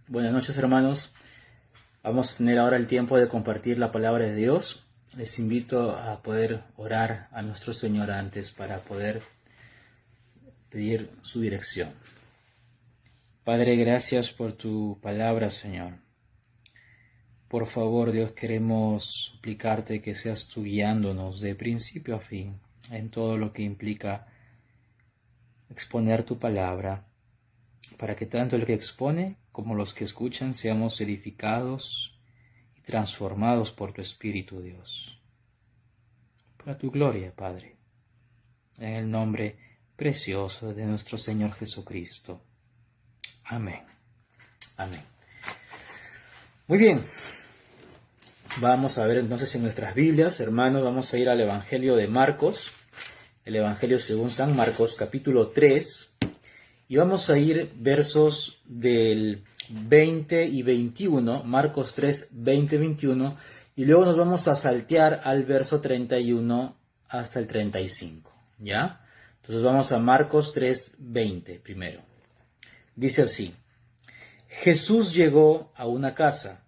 Buenas noches, hermanos. Vamos a tener ahora el tiempo de compartir la palabra de Dios. Les invito a poder orar a nuestro Señor antes para poder pedir su dirección. Padre, gracias por tu palabra, Señor. Por favor, Dios, queremos suplicarte que seas tú guiándonos de principio a fin en todo lo que implica exponer tu palabra, para que tanto el que expone como los que escuchan seamos edificados y transformados por tu Espíritu, Dios. Para tu gloria, Padre, en el nombre precioso de nuestro Señor Jesucristo. Amén. Amén. Muy bien. Vamos a ver entonces en nuestras Biblias, hermanos, vamos a ir al Evangelio de Marcos, el Evangelio según San Marcos, capítulo 3, y vamos a ir versos del 20 y 21, Marcos 3, 20 y 21, y luego nos vamos a saltear al verso 31 hasta el 35, ¿ya? Entonces vamos a Marcos 3, 20 primero. Dice así: Jesús llegó a una casa,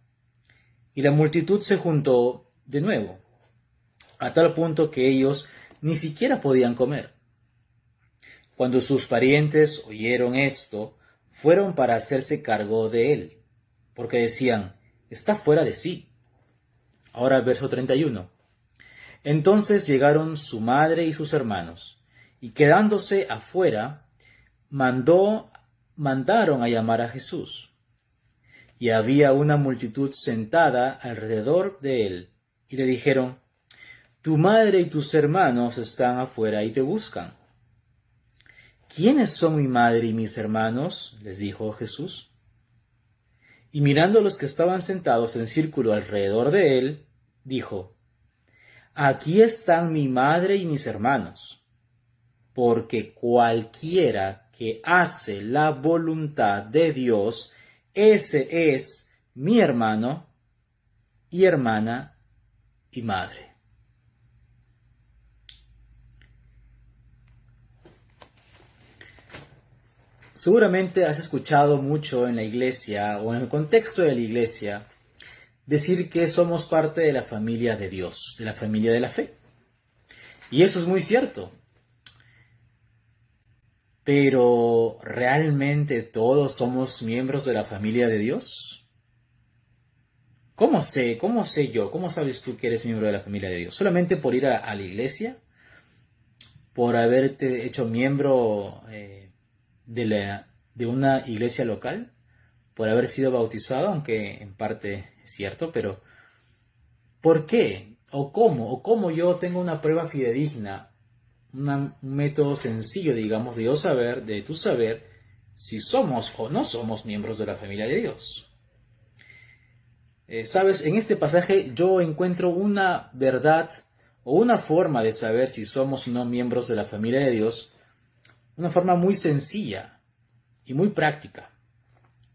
y la multitud se juntó de nuevo, a tal punto que ellos ni siquiera podían comer. Cuando sus parientes oyeron esto, fueron para hacerse cargo de él, porque decían: está fuera de sí. Ahora verso 31. Entonces llegaron su madre y sus hermanos, y quedándose afuera, mandaron a llamar a Jesús. Y había una multitud sentada alrededor de él, y le dijeron: tu madre y tus hermanos están afuera y te buscan. ¿Quiénes son mi madre y mis hermanos?, les dijo Jesús. Y mirando a los que estaban sentados en círculo alrededor de él, dijo: aquí están mi madre y mis hermanos, porque cualquiera que hace la voluntad de Dios, ese es mi hermano y hermana y madre. Seguramente has escuchado mucho en la iglesia o en el contexto de la iglesia decir que somos parte de la familia de Dios, de la familia de la fe. Y eso es muy cierto. Pero ¿realmente todos somos miembros de la familia de Dios? ¿Cómo sé yo? ¿Cómo sabes tú que eres miembro de la familia de Dios? ¿Solamente por ir a la iglesia? ¿Por haberte hecho miembro de una iglesia local? ¿Por haber sido bautizado? Aunque en parte es cierto, pero ¿por qué? ¿O cómo? ¿O cómo yo tengo una prueba fidedigna? Un método sencillo, digamos, de tu saber si somos o no somos miembros de la familia de Dios. Sabes, en este pasaje yo encuentro una verdad o una forma de saber si somos o no miembros de la familia de Dios, una forma muy sencilla y muy práctica,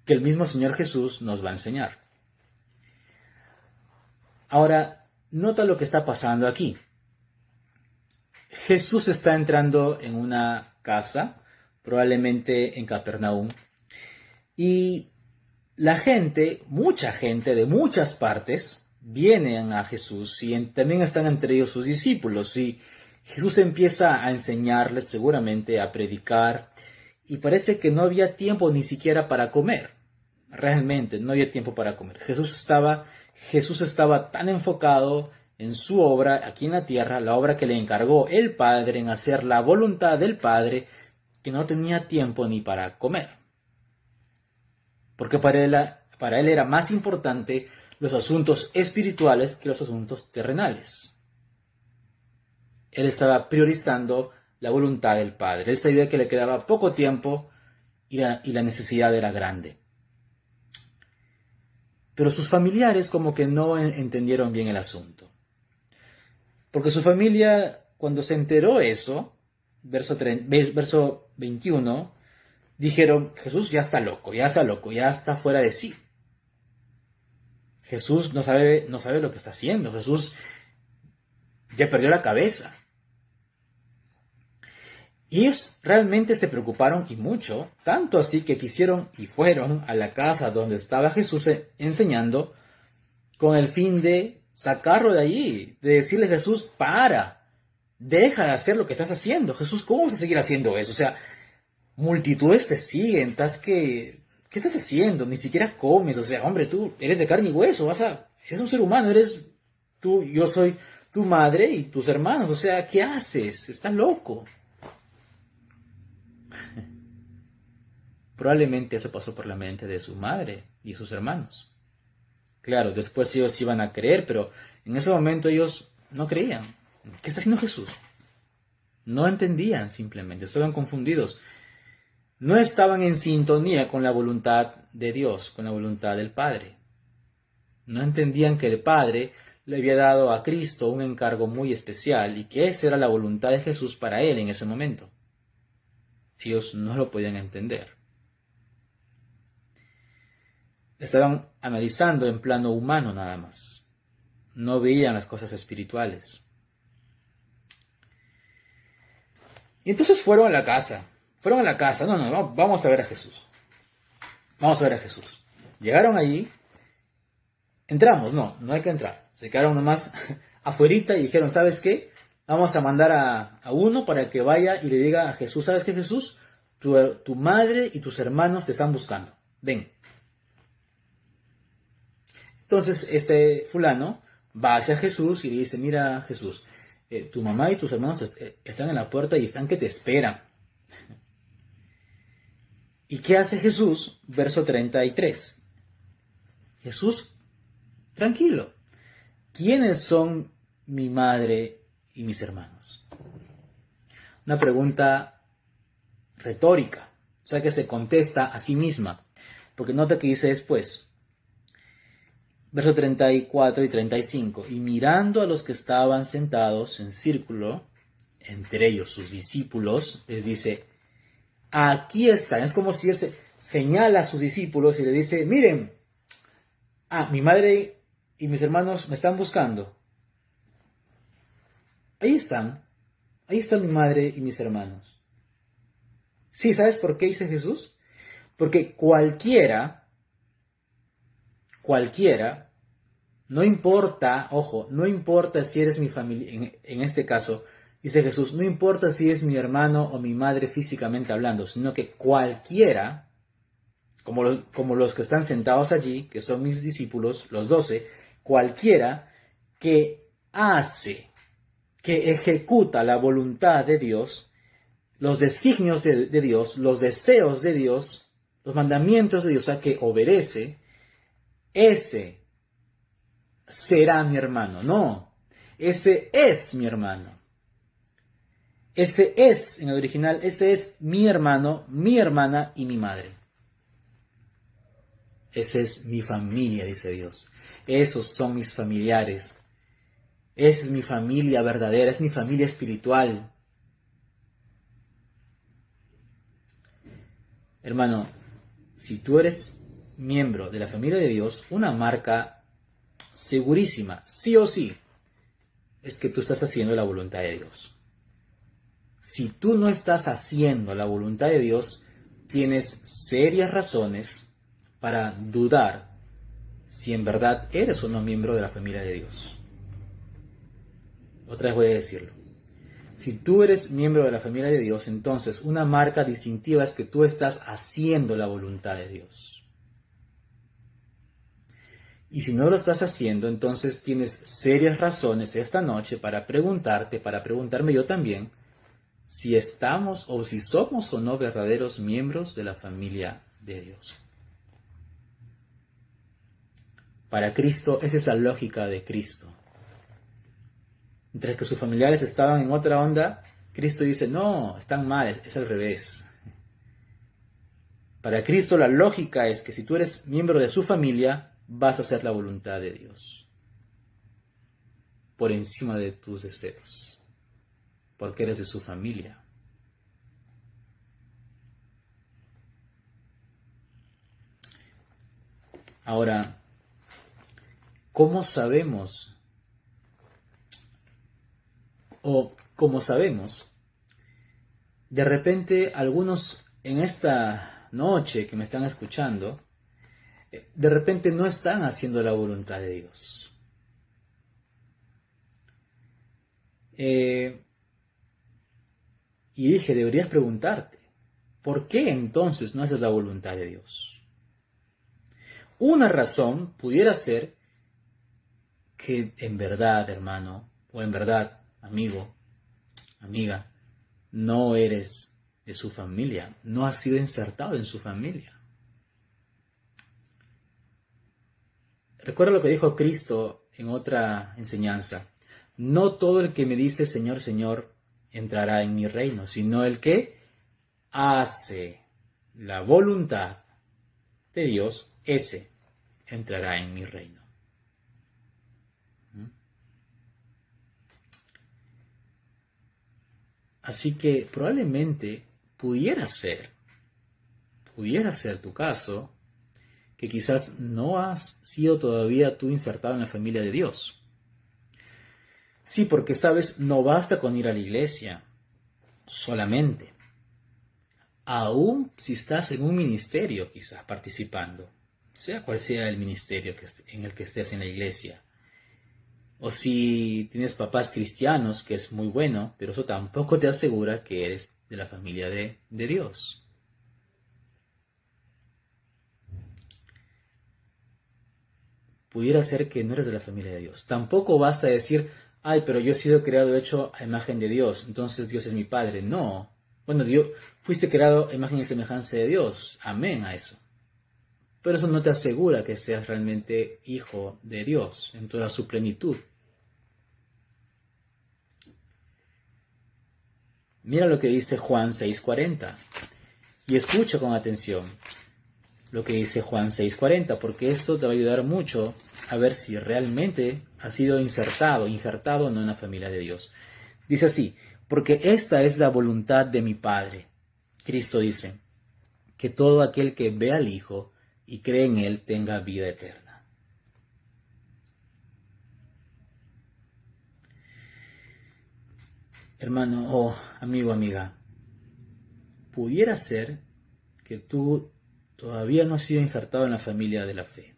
que el mismo Señor Jesús nos va a enseñar. Ahora, nota lo que está pasando aquí. Jesús está entrando en una casa, probablemente en Capernaum, y la gente, mucha gente de muchas partes, vienen a Jesús y también están entre ellos sus discípulos. Y Jesús empieza a enseñarles, seguramente a predicar, y parece que no había tiempo ni siquiera para comer. Realmente no había tiempo para comer. Jesús estaba tan enfocado en su obra aquí en la tierra, la obra que le encargó el Padre, en hacer la voluntad del Padre, que no tenía tiempo ni para comer. Porque para él era más importante los asuntos espirituales que los asuntos terrenales. Él estaba priorizando la voluntad del Padre. Él sabía que le quedaba poco tiempo y la necesidad era grande. Pero sus familiares como que no entendieron bien el asunto. Porque su familia, cuando se enteró eso, verso 21, dijeron: Jesús ya está loco, ya está fuera de sí. Jesús no sabe lo que está haciendo. Jesús ya perdió la cabeza. Y ellos realmente se preocuparon y mucho, tanto así que quisieron y fueron a la casa donde estaba Jesús enseñando con el fin de sacarlo de allí, de decirle: Jesús, deja de hacer lo que estás haciendo. Jesús, ¿cómo vas a seguir haciendo eso? O sea, multitudes te siguen, ¿qué estás haciendo? Ni siquiera comes, o sea, hombre, tú eres de carne y hueso, eres un ser humano, eres tú, yo soy tu madre y tus hermanos, o sea, ¿qué haces? Estás loco. Probablemente eso pasó por la mente de su madre y sus hermanos. Claro, después ellos iban a creer, pero en ese momento ellos no creían. ¿Qué está haciendo Jesús? No entendían simplemente, estaban confundidos. No estaban en sintonía con la voluntad de Dios, con la voluntad del Padre. No entendían que el Padre le había dado a Cristo un encargo muy especial y que esa era la voluntad de Jesús para él en ese momento. Ellos no lo podían entender. Estaban analizando en plano humano nada más. No veían las cosas espirituales. Y entonces fueron a la casa. No, vamos a ver a Jesús. Vamos a ver a Jesús. Llegaron allí. Entramos, no hay que entrar. Se quedaron nomás afuerita y dijeron: ¿sabes qué? Vamos a mandar a uno para que vaya y le diga a Jesús: ¿sabes qué, Jesús? Tu madre y tus hermanos te están buscando. Ven. Entonces este fulano va hacia Jesús y le dice: mira, Jesús, tu mamá y tus hermanos están en la puerta y están que te esperan. ¿Y qué hace Jesús? Verso 33. Jesús, tranquilo. ¿Quiénes son mi madre y mis hermanos? Una pregunta retórica, o sea que se contesta a sí misma, porque nota que dice después, verso 34 y 35, y mirando a los que estaban sentados en círculo, entre ellos sus discípulos, les dice: aquí están. Es como si él señala a sus discípulos y le dice: miren, mi madre y mis hermanos me están buscando. Ahí están mi madre y mis hermanos. Sí, ¿sabes por qué dice Jesús? Porque cualquiera, no importa, ojo, no importa si eres mi familia, en este caso, dice Jesús, no importa si es mi hermano o mi madre físicamente hablando, sino que cualquiera, como los que están sentados allí, que son mis discípulos, los 12, cualquiera que ejecuta la voluntad de Dios, los designios de Dios, los deseos de Dios, los mandamientos de Dios, o sea, que obedece, ese será mi hermano. No, ese es mi hermano. Ese es, en el original, ese es mi hermano, mi hermana y mi madre. Esa es mi familia, dice Dios. Esos son mis familiares. Esa es mi familia verdadera, es mi familia espiritual. Hermano, si tú eres miembro de la familia de Dios, una marca segurísima, sí o sí, es que tú estás haciendo la voluntad de Dios. Si tú no estás haciendo la voluntad de Dios, tienes serias razones para dudar si en verdad eres o no miembro de la familia de Dios. Otra vez voy a decirlo. Si tú eres miembro de la familia de Dios, entonces una marca distintiva es que tú estás haciendo la voluntad de Dios. Y si no lo estás haciendo, entonces tienes serias razones esta noche para preguntarme yo también, si estamos o si somos o no verdaderos miembros de la familia de Dios. Para Cristo, esa es la lógica de Cristo. Mientras que sus familiares estaban en otra onda, Cristo dice: no, están mal, es al revés. Para Cristo la lógica es que si tú eres miembro de su familia, vas a hacer la voluntad de Dios por encima de tus deseos, porque eres de su familia. Ahora, ¿cómo sabemos de repente algunos en esta noche que me están escuchando, de repente no están haciendo la voluntad de Dios. Y dije, deberías preguntarte, ¿por qué entonces no haces la voluntad de Dios? Una razón pudiera ser que en verdad, hermano, o en verdad, amigo, amiga, no eres de su familia, no has sido insertado en su familia. Recuerda lo que dijo Cristo en otra enseñanza. No todo el que me dice Señor, Señor, entrará en mi reino, sino el que hace la voluntad de Dios, ese entrará en mi reino. Así que probablemente pudiera ser tu caso, que quizás no has sido todavía tú insertado en la familia de Dios. Sí, porque sabes, no basta con ir a la iglesia solamente. Aún si estás en un ministerio, quizás participando, sea cual sea el ministerio en el que estés en la iglesia, o si tienes papás cristianos, que es muy bueno, pero eso tampoco te asegura que eres de la familia de Dios. Pudiera ser que no eres de la familia de Dios. Tampoco basta decir, ay, pero yo he sido creado hecho a imagen de Dios, entonces Dios es mi Padre. No. Bueno, Dios, fuiste creado a imagen y semejanza de Dios. Amén a eso. Pero eso no te asegura que seas realmente hijo de Dios en toda su plenitud. Mira lo que dice Juan 6:40. Y escucha con atención lo que dice Juan 6:40, porque esto te va a ayudar mucho a ver si realmente has sido injertado o no en la familia de Dios. Dice así, porque esta es la voluntad de mi Padre. Cristo dice, que todo aquel que ve al Hijo y cree en Él tenga vida eterna. Hermano o amigo, amiga, pudiera ser que tú todavía no has sido injertado en la familia de la fe,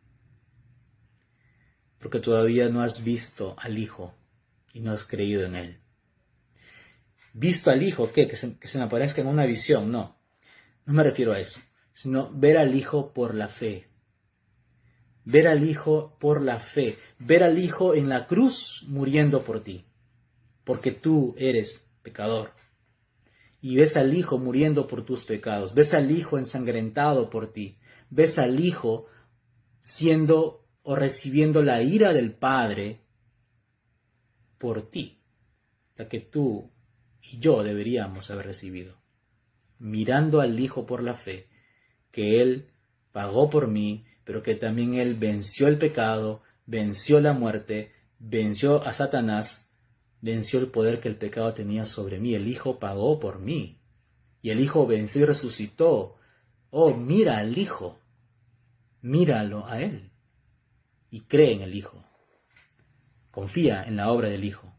porque todavía no has visto al Hijo y no has creído en Él. ¿Visto al Hijo qué? Que se me aparezca en una visión. No me refiero a eso, sino ver al Hijo por la fe. Ver al Hijo por la fe. Ver al Hijo en la cruz muriendo por ti, porque tú eres pecador. Y ves al Hijo muriendo por tus pecados. Ves al Hijo ensangrentado por ti. Ves al Hijo siendo o recibiendo la ira del Padre por ti, la que tú y yo deberíamos haber recibido. Mirando al Hijo por la fe, que Él pagó por mí, pero que también Él venció el pecado, venció la muerte, venció a Satanás, venció el poder que el pecado tenía sobre mí. El Hijo pagó por mí. Y el Hijo venció y resucitó. Oh, mira al Hijo. Míralo a Él. Y cree en el Hijo. Confía en la obra del Hijo.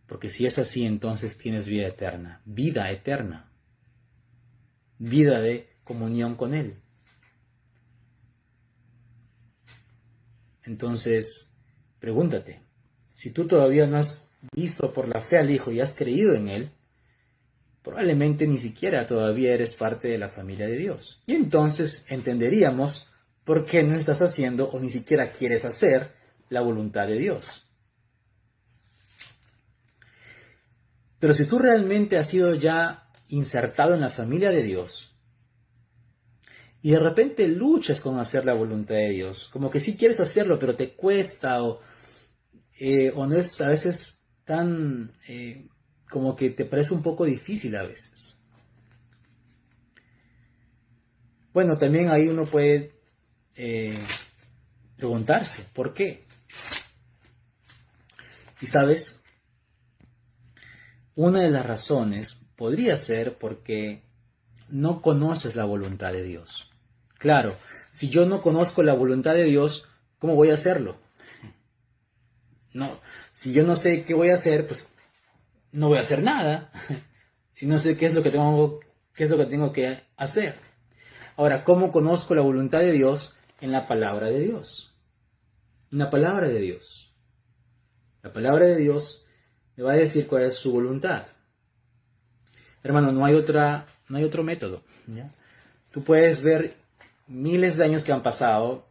Porque si es así, entonces tienes vida eterna. Vida eterna. Vida de comunión con Él. Entonces, pregúntate, si tú todavía no has visto por la fe al Hijo y has creído en Él, probablemente ni siquiera todavía eres parte de la familia de Dios. Y entonces entenderíamos por qué no estás haciendo o ni siquiera quieres hacer la voluntad de Dios. Pero si tú realmente has sido ya insertado en la familia de Dios y de repente luchas con hacer la voluntad de Dios, como que sí quieres hacerlo, pero te cuesta o no es a veces tan como que te parece un poco difícil a veces. Bueno, también ahí uno puede preguntarse, ¿por qué? Y sabes, una de las razones podría ser porque no conoces la voluntad de Dios. Claro, si yo no conozco la voluntad de Dios, ¿cómo voy a hacerlo? No, si yo no sé qué voy a hacer, pues no voy a hacer nada. si no sé qué es lo que tengo que hacer? Ahora, ¿cómo conozco la voluntad de Dios? En la palabra de Dios. En la palabra de Dios. La palabra de Dios me va a decir cuál es su voluntad. Hermano, no hay otro método, ¿ya? Tú puedes ver miles de años que han pasado,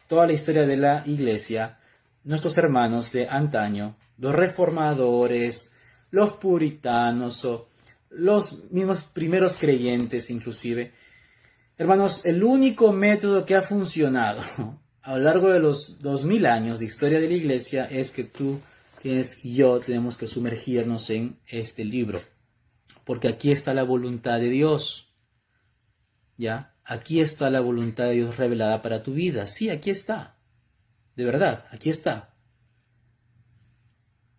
toda la historia de la iglesia, nuestros hermanos de antaño, los reformadores, los puritanos o los mismos primeros creyentes inclusive. Hermanos, el único método que ha funcionado a lo largo de los 2000 años de historia de la iglesia es que tú tienes y yo tenemos que sumergirnos en este libro. Porque aquí está la voluntad de Dios. ¿Ya? Aquí está la voluntad de Dios revelada para tu vida. Sí, aquí está. De verdad, aquí está.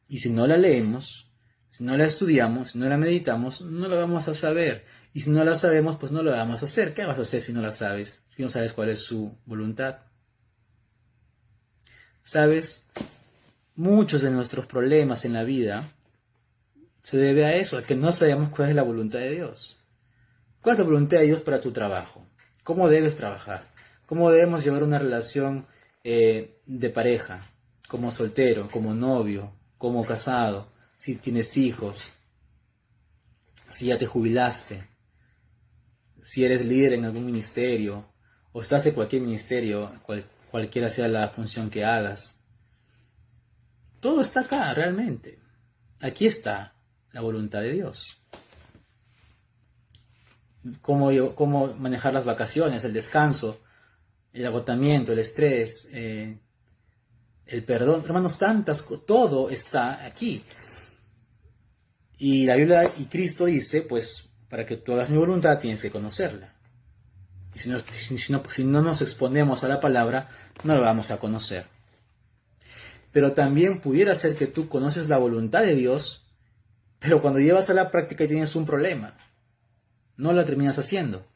Y si no la leemos, si no la estudiamos, si no la meditamos, no la vamos a saber. Y si no la sabemos, pues no la vamos a hacer. ¿Qué vas a hacer si no la sabes? Si no sabes cuál es su voluntad. ¿Sabes? Muchos de nuestros problemas en la vida se debe a eso, a que no sabemos cuál es la voluntad de Dios. ¿Cuál es la voluntad de Dios para tu trabajo? ¿Cómo debes trabajar? ¿Cómo debemos llevar una relación de pareja? Como soltero, como novio, como casado, si tienes hijos, si ya te jubilaste, si eres líder en algún ministerio, o estás en cualquier ministerio, cualquiera sea la función que hagas. Todo está acá, realmente. Aquí está la voluntad de Dios. Cómo manejar las vacaciones, el descanso, el agotamiento, el estrés, el perdón. Hermanos, todo está aquí. Y la Biblia y Cristo dice, pues, para que tú hagas mi voluntad tienes que conocerla. Y si no nos exponemos a la palabra, no la vamos a conocer. Pero también pudiera ser que tú conoces la voluntad de Dios, pero cuando llevas a la práctica tienes un problema. No la terminas haciendo.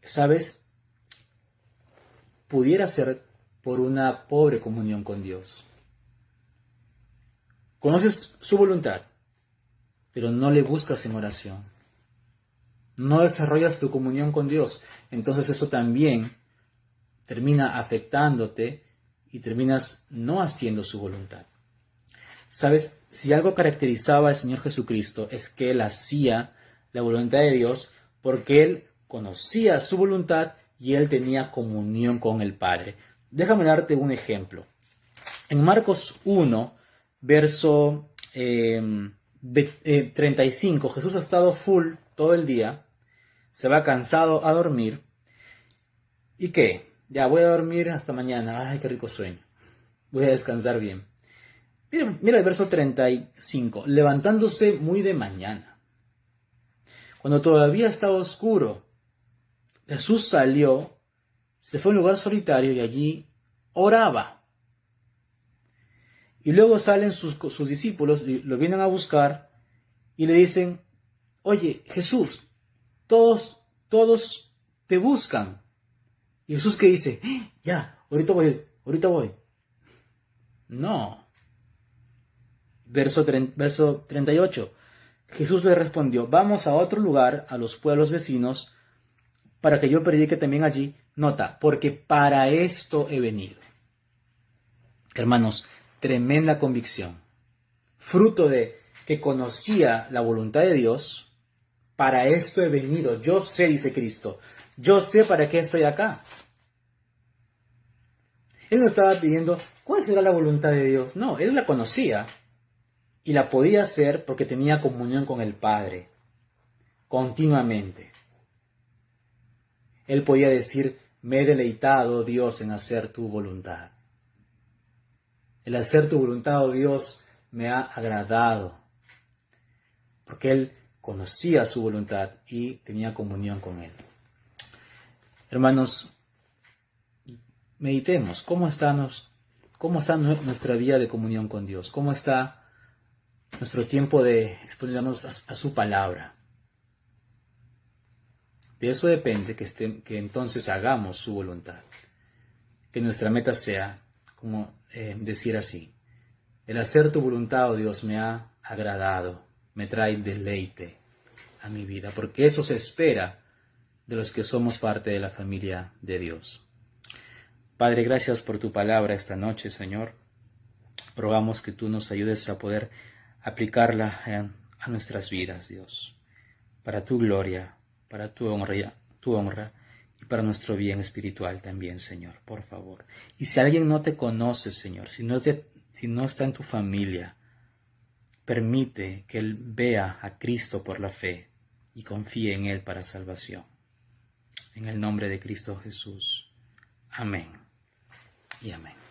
¿Sabes? Pudiera ser por una pobre comunión con Dios. Conoces su voluntad, pero no le buscas en oración. No desarrollas tu comunión con Dios. Entonces eso también termina afectándote y terminas no haciendo su voluntad. ¿Sabes? Si algo caracterizaba al Señor Jesucristo es que Él hacía la voluntad de Dios porque Él conocía su voluntad y Él tenía comunión con el Padre. Déjame darte un ejemplo. En Marcos 1, verso 35, Jesús ha estado full todo el día, se va cansado a dormir. ¿Y qué? Ya voy a dormir hasta mañana. Ay, qué rico sueño. Voy a descansar bien. Mira el verso 35. Levantándose muy de mañana, cuando todavía estaba oscuro, Jesús salió, se fue a un lugar solitario y allí oraba. Y luego salen sus discípulos, y lo vienen a buscar y le dicen, oye, Jesús, todos te buscan. Y Jesús que dice, ya, ahorita voy. No. Verso 38. Jesús le respondió, vamos a otro lugar, a los pueblos vecinos, para que yo predique también allí. Nota, porque para esto he venido. Hermanos, tremenda convicción. Fruto de que conocía la voluntad de Dios, para esto he venido. Yo sé, dice Cristo, yo sé para qué estoy acá. Él no estaba pidiendo, ¿cuál será la voluntad de Dios? No, él la conocía. Y la podía hacer porque tenía comunión con el Padre, continuamente. Él podía decir, me he deleitado, Dios, en hacer tu voluntad. El hacer tu voluntad, oh Dios, me ha agradado. Porque él conocía su voluntad y tenía comunión con él. Hermanos, meditemos, ¿cómo está nuestra vida de comunión con Dios? ¿Cómo está nuestro tiempo de exponernos a su palabra? De eso depende que entonces hagamos su voluntad. Que nuestra meta sea, como decir así, el hacer tu voluntad, oh Dios, me ha agradado. me trae deleite a mi vida, porque eso se espera de los que somos parte de la familia de Dios. Padre, gracias por tu palabra esta noche, Señor. Rogamos que tú nos ayudes a poder aplicarla a nuestras vidas, Dios, para tu gloria, para tu honra y para nuestro bien espiritual también, Señor, por favor. Y si alguien no te conoce, Señor, si no está en tu familia, permite que él vea a Cristo por la fe y confíe en él para salvación. En el nombre de Cristo Jesús. Amén y amén.